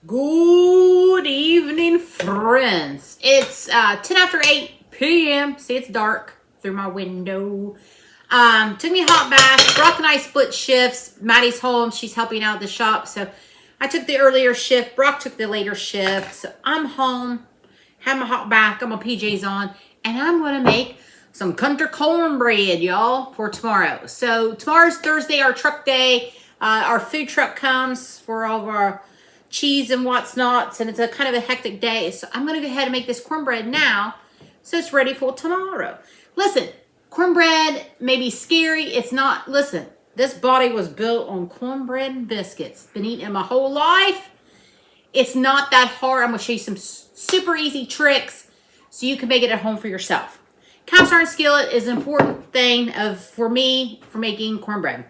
Good evening, friends. It's 10 after 8 p.m. See, it's dark through my window. Took me a hot bath. Brock and I split shifts. Maddie's home. She's helping out at the shop. So I took the earlier shift. Brock took the later shift. So I'm home. Have my hot bath. Got my PJs on. And I'm going to make some country cornbread, y'all, for tomorrow. So tomorrow's Thursday, our truck day. Our food truck comes for all of our cheese and what's nots, and it's a kind of a hectic day. So I'm going to go ahead and make this cornbread now so it's ready for tomorrow. Listen, cornbread may be scary. It's not. Listen, this body was built on cornbread and biscuits. Been eating it my whole life. It's not that hard. I'm going to show you some super easy tricks so you can make it at home for yourself. Cast iron skillet is an important thing for me for making cornbread.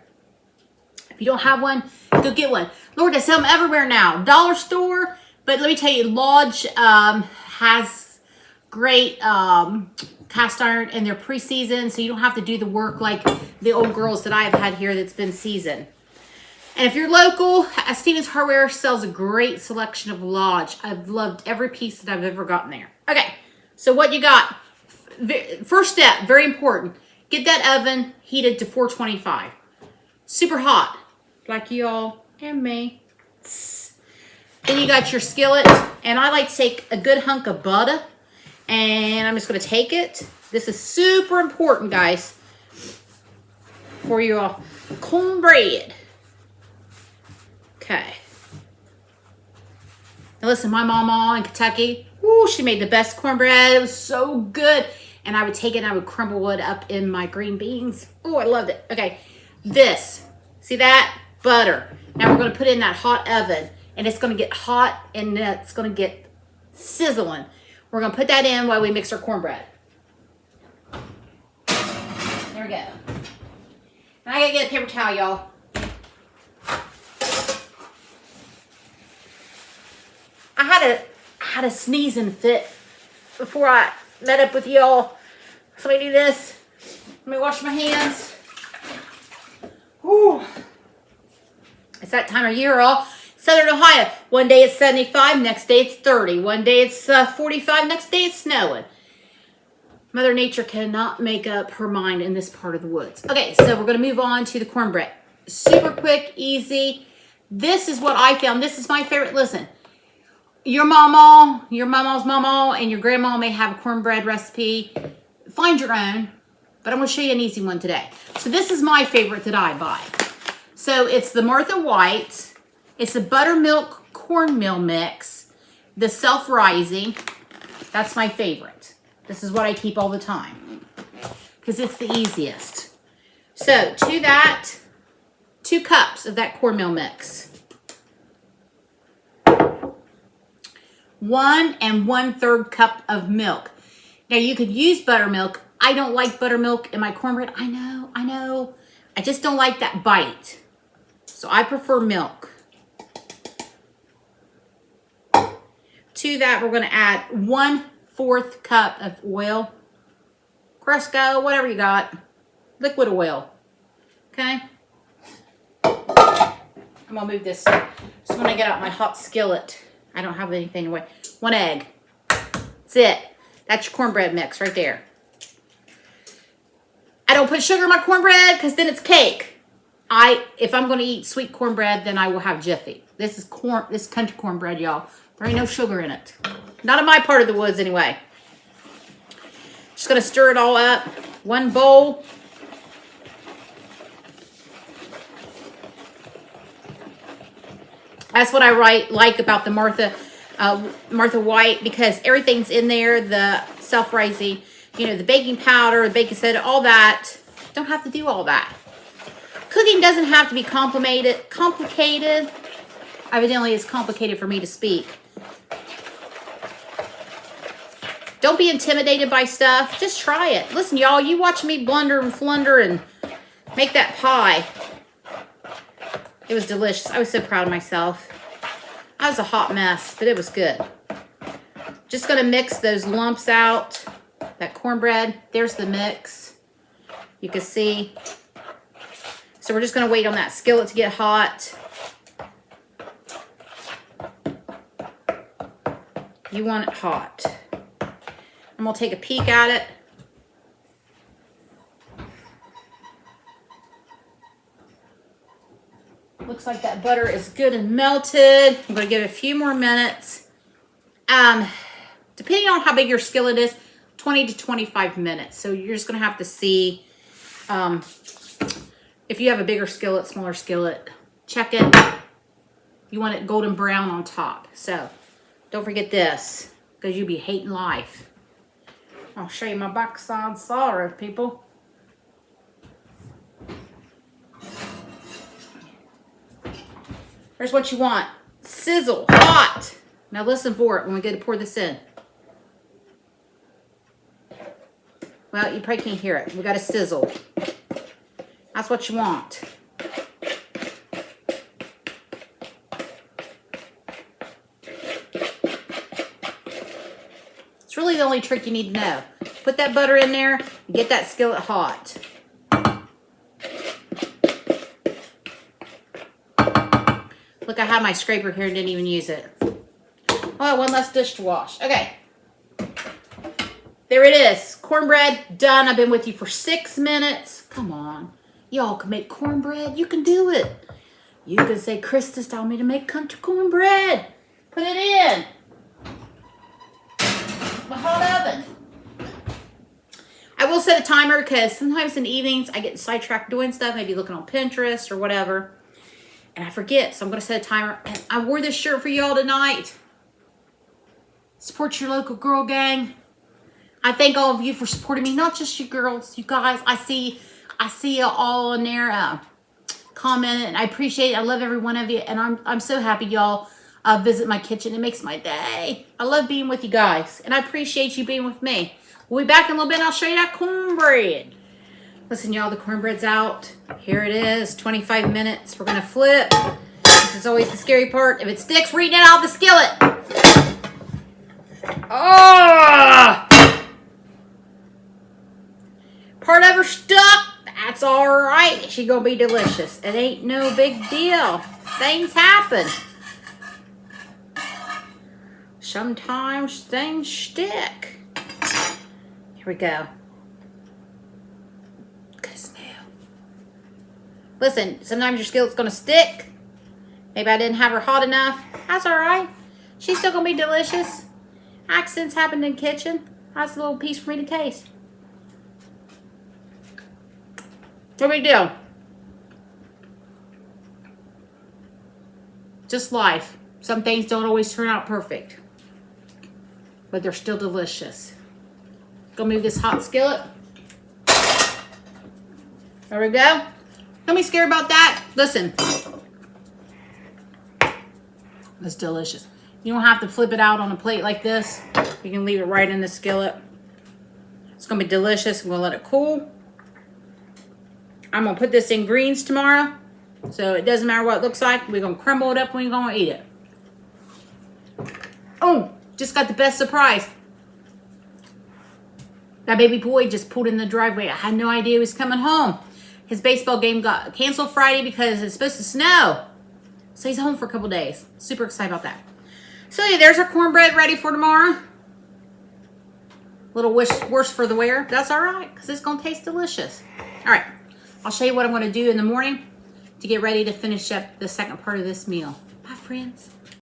If you don't have one, go get one. Lord, they sell them everywhere now. Dollar store. But let me tell you, Lodge has great cast iron and they're pre-seasoned, so you don't have to do the work like the old girls that I have had here that's been seasoned. And if you're local, Stevens Hardware sells a great selection of Lodge. I've loved every piece that I've ever gotten there. Okay, so what you got? First step, very important. Get that oven heated to 425. Super hot. Like y'all and me. Then you got your skillet. And I like to take a good hunk of butter. And I'm just going to take it. This is super important, guys. For your cornbread. Okay. Now listen, my mama in Kentucky, ooh, she made the best cornbread. It was so good. And I would take it and I would crumble it up in my green beans. Oh, I loved it. Okay. This. See that? Butter. Now we're going to put it in that hot oven. And it's going to get hot and it's going to get sizzling. We're going to put that in while we mix our cornbread. There we go. And I got to get a paper towel, y'all. I had a sneezing fit before I met up with y'all. So let me do this. Let me wash my hands. Whew. It's that time of year, all. Southern Ohio. One day it's 75, next day it's 30. One day it's 45, next day it's snowing. Mother Nature cannot make up her mind in this part of the woods. Okay, so we're going to move on to the cornbread. Super quick, easy. This is what I found. This is my favorite. Listen, your mama's mama, and your grandma may have a cornbread recipe. Find your own, but I'm going to show you an easy one today. So this is my favorite that I buy. So it's the Martha White. It's the buttermilk cornmeal mix. The self-rising. That's my favorite. This is what I keep all the time. Because it's the easiest. So to that, 2 cups of that cornmeal mix. 1 1/3 cup of milk. Now you could use buttermilk. I don't like buttermilk in my cornbread. I know. I just don't like that bite. So I prefer milk. To that, we're going to add 1/4 cup of oil. Cresco, whatever you got. Liquid oil. Okay? I'm going to move this. So when I get out my hot skillet, I don't have anything away. 1 egg. That's it. That's your cornbread mix right there. I don't put sugar in my cornbread because then it's cake. If I'm going to eat sweet cornbread, then I will have Jiffy. This is country cornbread, y'all. There ain't no sugar in it. Not in my part of the woods, anyway. Just going to stir it all up. 1 bowl. That's what I like about the Martha White, because everything's in there. The self-rising, the baking powder, the baking soda, all that. Don't have to do all that. Cooking doesn't have to be complicated. Evidently, it's complicated for me to speak. Don't be intimidated by stuff. Just try it. Listen, y'all, you watch me blunder and flunder and make that pie. It was delicious. I was so proud of myself. I was a hot mess, but it was good. Just going to mix those lumps out. That cornbread. There's the mix. You can see. So we're just going to wait on that skillet to get hot. You want it hot. I'm going to take a peek at it. Looks like that butter is good and melted. I'm going to give it a few more minutes. Depending on how big your skillet is, 20 to 25 minutes. So you're just going to have to see if you have a bigger skillet, smaller skillet. Check it. You want it golden brown on top. So don't forget this, because you'll be hating life. I'll show you my backside sorrow, people. Here's what you want. Sizzle, hot. Now listen for it when we get to pour this in. Well, you probably can't hear it. We got to sizzle. That's what you want. It's really the only trick you need to know. Put that butter in there and get that skillet hot. Look, I have my scraper here and didn't even use it. Oh, one less dish to wash. Okay. There it is. Cornbread done. I've been with you for 6 minutes. Come on. Y'all can make cornbread. You can do it. You can say, Krista's telling me to make country cornbread. Put it in the hot oven. I will set a timer because sometimes in the evenings I get sidetracked doing stuff, maybe looking on Pinterest or whatever. And I forget, so I'm going to set a timer. And I wore this shirt for y'all tonight. Support your local girl gang. I thank all of you for supporting me. Not just you girls, you guys. I see you all in there commenting, and I appreciate it. I love every one of you, and I'm so happy y'all visit my kitchen. It makes my day. I love being with you guys, and I appreciate you being with me. We'll be back in a little bit, and I'll show you that cornbread. Listen, y'all, the cornbread's out. Here it is, 25 minutes. We're going to flip. This is always the scary part. If it sticks, reading it out of the skillet. Oh! Part of her stuck. That's all right. She's going to be delicious. It ain't no big deal. Things happen. Sometimes things stick. Here we go. Listen, sometimes your skillet's going to stick. Maybe I didn't have her hot enough. That's all right. She's still going to be delicious. Accidents happen in the kitchen. That's a little piece for me to taste. No big deal. Just life. Some things don't always turn out perfect. But they're still delicious. Go move this hot skillet. There we go. Don't be scared about that. Listen. It's delicious. You don't have to flip it out on a plate like this. You can leave it right in the skillet. It's going to be delicious. I'm going to let it cool. I'm going to put this in greens tomorrow. So it doesn't matter what it looks like. We're going to crumble it up when you're going to eat it. Oh, just got the best surprise. That baby boy just pulled in the driveway. I had no idea he was coming home. His baseball game got canceled Friday because it's supposed to snow. So he's home for a couple days. Super excited about that. So yeah, there's our cornbread ready for tomorrow. A little worse for the wear. That's all right, because it's going to taste delicious. All right. I'll show you what I'm going to do in the morning to get ready to finish up the second part of this meal. Bye, friends.